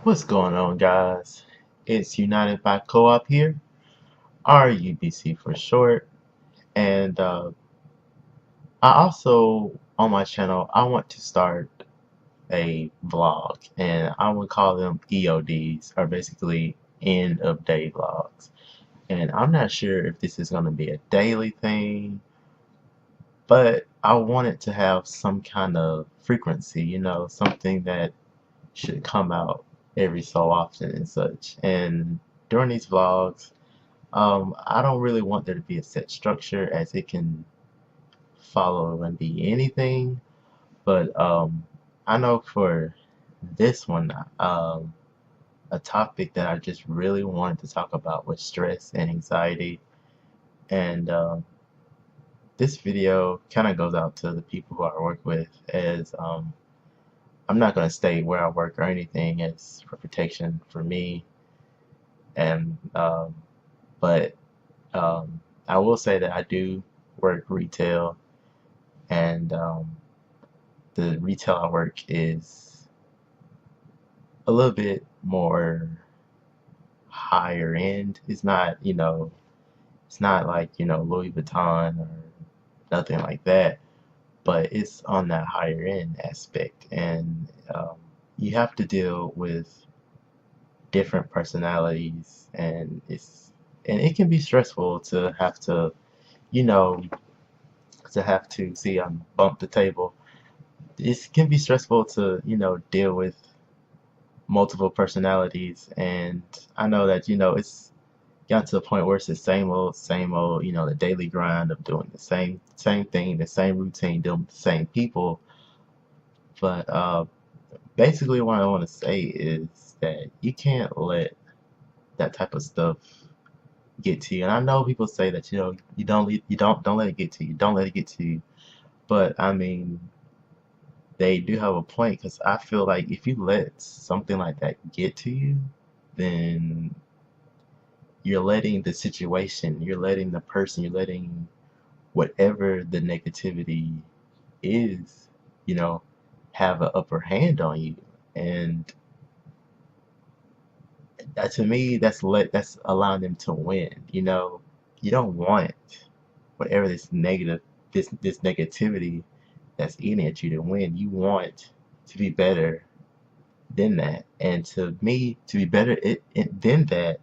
What's going on, guys? It's United by Co-op here, RUBC for short. And I also, on my channel, I want to start a vlog, and I would call them EODs, or basically end of day vlogs. And I'm not sure if this is going to be a daily thing, but I want it to have some kind of frequency, something that should come out every so often and such. And during these vlogs, I don't really want there to be a set structure, as it can follow and be anything. But I know for this one, a topic that I just really wanted to talk about was stress and anxiety. And this video kind of goes out to the people who I work with, as I'm not going to state where I work or anything, as for protection for me. And but I will say that I do work retail, and the retail I work is a little bit more higher end. It's not, it's not like, Louis Vuitton or nothing like that, but it's on that higher end aspect. And you have to deal with different personalities, and it can be stressful to have to, you know, see, I bumped the table. It can be stressful to, deal with multiple personalities. And I know that, it's got to the point where it's the same old, the daily grind of doing the same thing, the same routine, dealing with the same people. But basically what I want to say is that you can't let that type of stuff get to you. And I know people say that, don't let it get to you, don't let it get to you. But I mean, they do have a point, because I feel like if you let something like that get to you, then you're letting the situation, you're letting the person, you're letting whatever the negativity is, have an upper hand on you. And that, to me, that's allowing them to win. You don't want whatever this negativity that's eating at you to win. You want to be better than that. And to me, to be better than that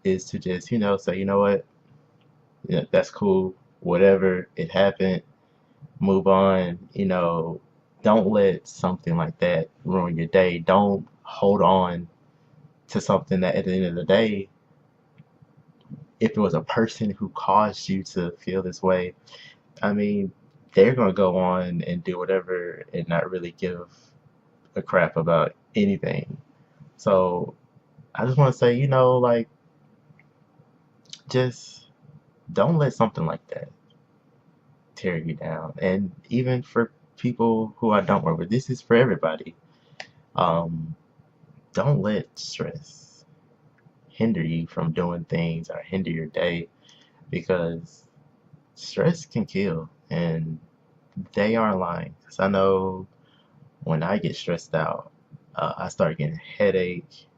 is to just, say, you know what, that's cool, whatever, it happened, move on. Don't let something like that ruin your day. Don't hold on to something that at the end of the day, if it was a person who caused you to feel this way, I mean, they're going to go on and do whatever and not really give a crap about anything. So I just want to say, like, just don't let something like that tear you down. And even for people who I don't work with, this is for everybody. Don't let stress hinder you from doing things or hinder your day, because stress can kill, and they aren't lying. Because I know when I get stressed out, I start getting a headache,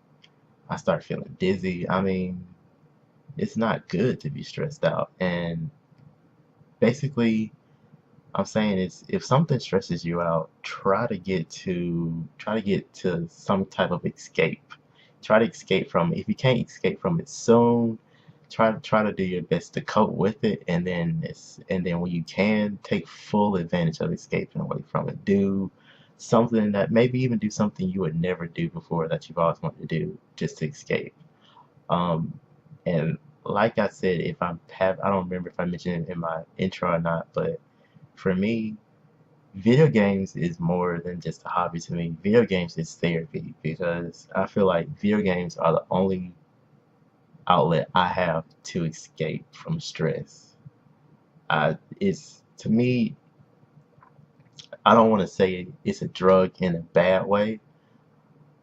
I start feeling dizzy. I mean, it's not good to be stressed out. And basically, I'm saying is, if something stresses you out, try to get to some type of escape. Try to escape from it. If you can't escape from it soon, try to do your best to cope with it, and then when you can, take full advantage of escaping away from it. Do something that, maybe even do something you would never do before, that you've always wanted to do, just to escape. Um, and like I said, I don't remember if I mentioned it in my intro or not, but for me, video games is more than just a hobby to me. Video games is therapy, because I feel like video games are the only outlet I have to escape from stress. It's, to me, I don't want to say it's a drug in a bad way,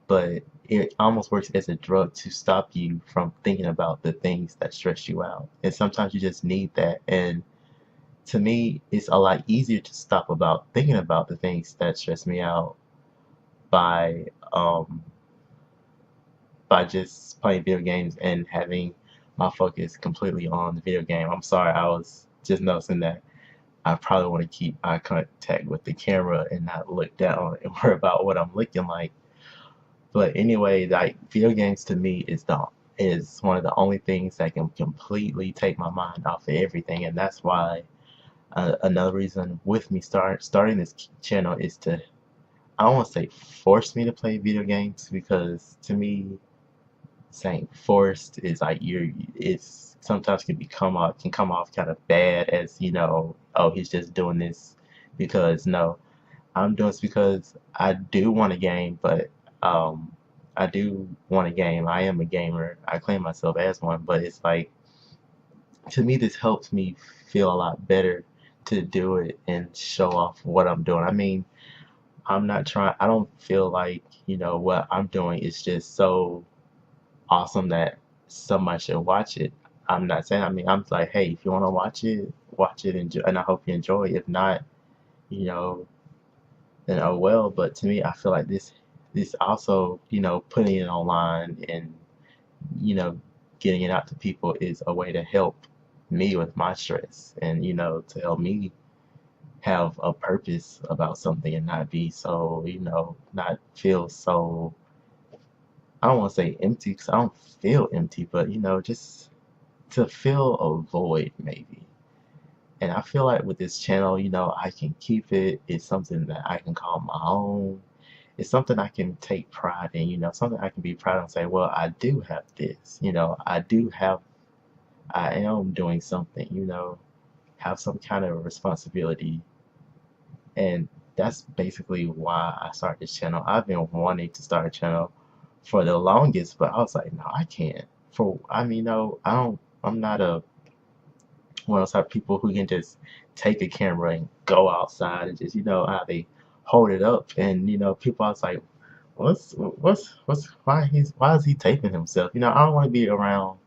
but it almost works as a drug to stop you from thinking about the things that stress you out. And sometimes you just need that. And to me, it's a lot easier to stop about thinking about the things that stress me out by by just playing video games and having my focus completely on the video game. I'm sorry, I was just noticing that I probably want to keep eye contact with the camera and not look down and worry about what I'm looking like. But anyway, like video games to me is one of the only things that can completely take my mind off of everything, and that's why another reason with me starting this channel is to, I don't want to say force me to play video games, because to me saying forced is like it's sometimes can come off kind of bad, as oh, he's just doing this because, no, I'm doing this because I do want a game. But I do want a game. I am a gamer. I claim myself as one, but it's like, to me, this helps me feel a lot better to do it and show off what I'm doing. I mean, I don't feel like, what I'm doing is just so awesome that somebody should watch it. I'm not saying, I mean, I'm like, hey, if you want to watch it, enjoy, and I hope you enjoy it. If not, you know, then oh well. But to me, I feel like this also, putting it online and, you know, getting it out to people is a way to help me with my stress, and, to help me have a purpose about something and not be so, not feel so, I don't want to say empty, because I don't feel empty, but, just to fill a void maybe. And I feel like with this channel, I can keep it. It's something that I can call my own. It's something I can take pride in, something I can be proud of and say, well, I do have this, I am doing something, have some kind of responsibility. And that's basically why I started this channel. I've been wanting to start a channel for the longest, but I was like, no, I can't. I mean, no, I'm not one of those type of people who can just take a camera and go outside and just, how they hold it up. And, people, I was like, why is he taping himself? I don't want to be around,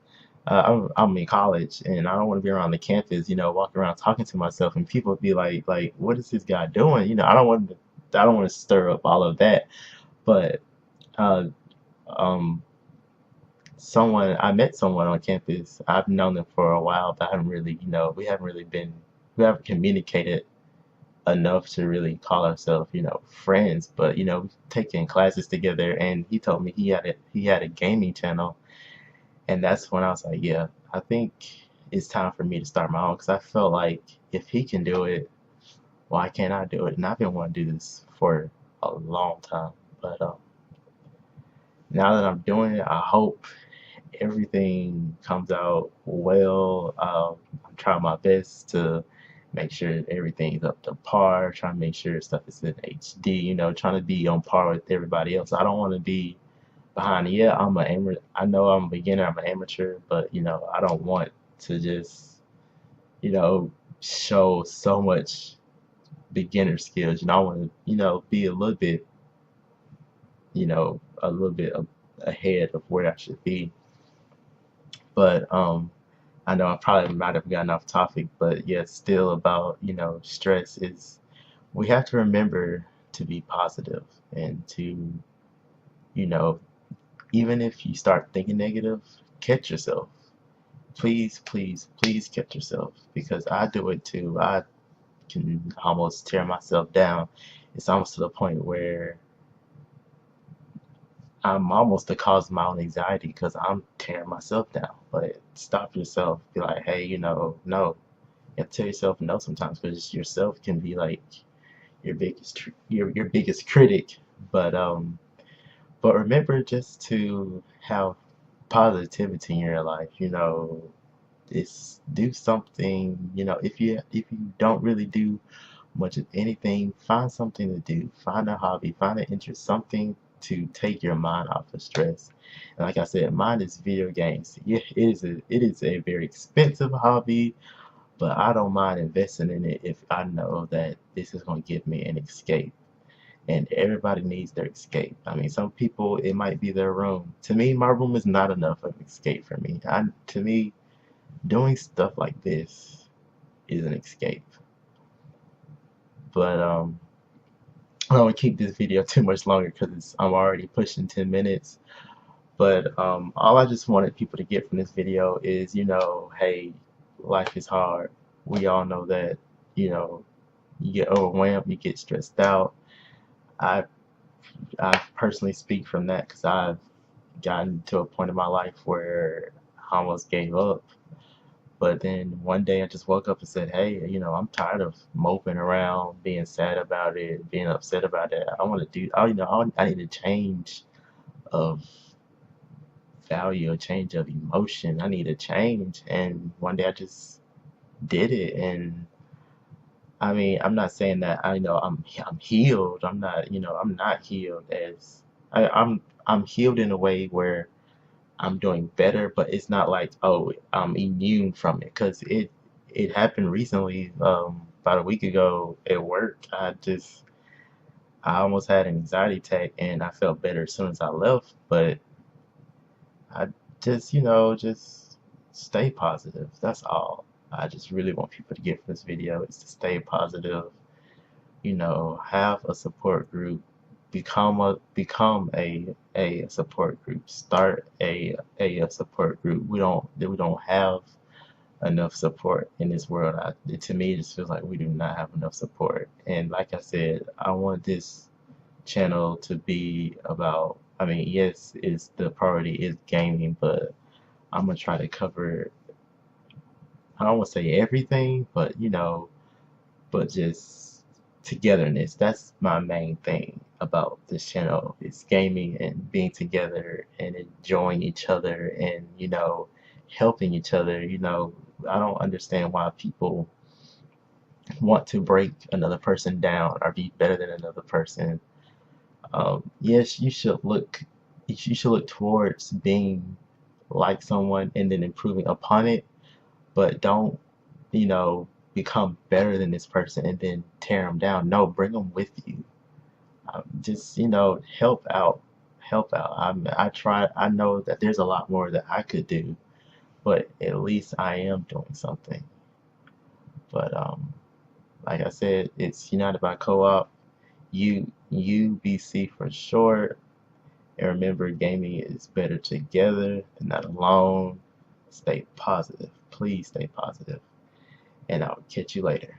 I'm in college, and I don't want to be around the campus, walking around talking to myself, and people be like, what is this guy doing? I don't want to stir up all of that. But uh, um, I met someone on campus. I've known them for a while, but I haven't really, we haven't communicated enough to really call ourselves, friends. But, we've taken classes together, and he told me he had a gaming channel. And that's when I was like, yeah, I think it's time for me to start my own, because I felt like if he can do it, why can't I do it? And I've been wanting to do this for a long time. But now that I'm doing it, I hope everything comes out well. I'm trying my best to make sure everything's up to par, trying to make sure stuff is in HD, trying to be on par with everybody else. I don't want to be behind. Yeah, I know I'm a beginner, I'm an amateur, but I don't want to just, show so much beginner skills. I want to, be a little bit ahead of where I should be. But I know I probably might have gotten off topic, but yeah, still about, stress is, we have to remember to be positive, and to, you know, even if you start thinking negative, catch yourself. Please, please, please catch yourself, because I do it too. I can almost tear myself down. It's almost to the point where I'm almost the cause of my own anxiety, because I'm tearing myself down. But stop yourself. Be like, hey, no. You have to tell yourself no sometimes, because yourself can be like your biggest critic. But remember just to have positivity in your life. It's do something. If you don't really do much of anything, find something to do. Find a hobby, find an interest, something to take your mind off of stress. And like I said, mine is video games. Yeah, it is a very expensive hobby, but I don't mind investing in it if I know that this is going to give me an escape. And everybody needs their escape. I mean, some people, it might be their room. To me, my room is not enough of an escape for me. To me, doing stuff like this is an escape. But I don't want to keep this video too much longer, because I'm already pushing 10 minutes. But all I just wanted people to get from this video is, hey, life is hard. We all know that, you know, you get overwhelmed, you get stressed out. I I personally speak from that because I've gotten to a point in my life where I almost gave up. But then one day I just woke up and said, hey, I'm tired of moping around, being sad about it, being upset about it. I want to do, I need a change of value, a change of emotion. I need a change. And one day I just did it. And I mean, I'm not saying that I'm healed. I'm not healed as I'm healed in a way where I'm doing better, but it's not like, oh, I'm immune from it, because it happened recently, about a week ago at work. I almost had an anxiety attack, and I felt better as soon as I left. But I just stay positive. That's all. I just really want people to get from this video is to stay positive. Have a support group, become a support group, start a support group. We don't have enough support in this world. To me, it just feels like we do not have enough support. And like I said, I want this channel to be about, I mean, yes, is the priority is gaming, but I'm gonna try to cover, I don't want to say everything, but but just togetherness. That's my main thing about this channel. It's gaming and being together and enjoying each other and helping each other. I don't understand why people want to break another person down or be better than another person. Yes, you should look towards being like someone and then improving upon it, but don't become better than this person and then tear them down. No, bring them with you. Just help out. I know that there's a lot more that I could do, but at least I am doing something. But like I said, it's United by Co-op, UBC for short. And remember, gaming is better together and not alone. Stay positive. Please stay positive. And I'll catch you later.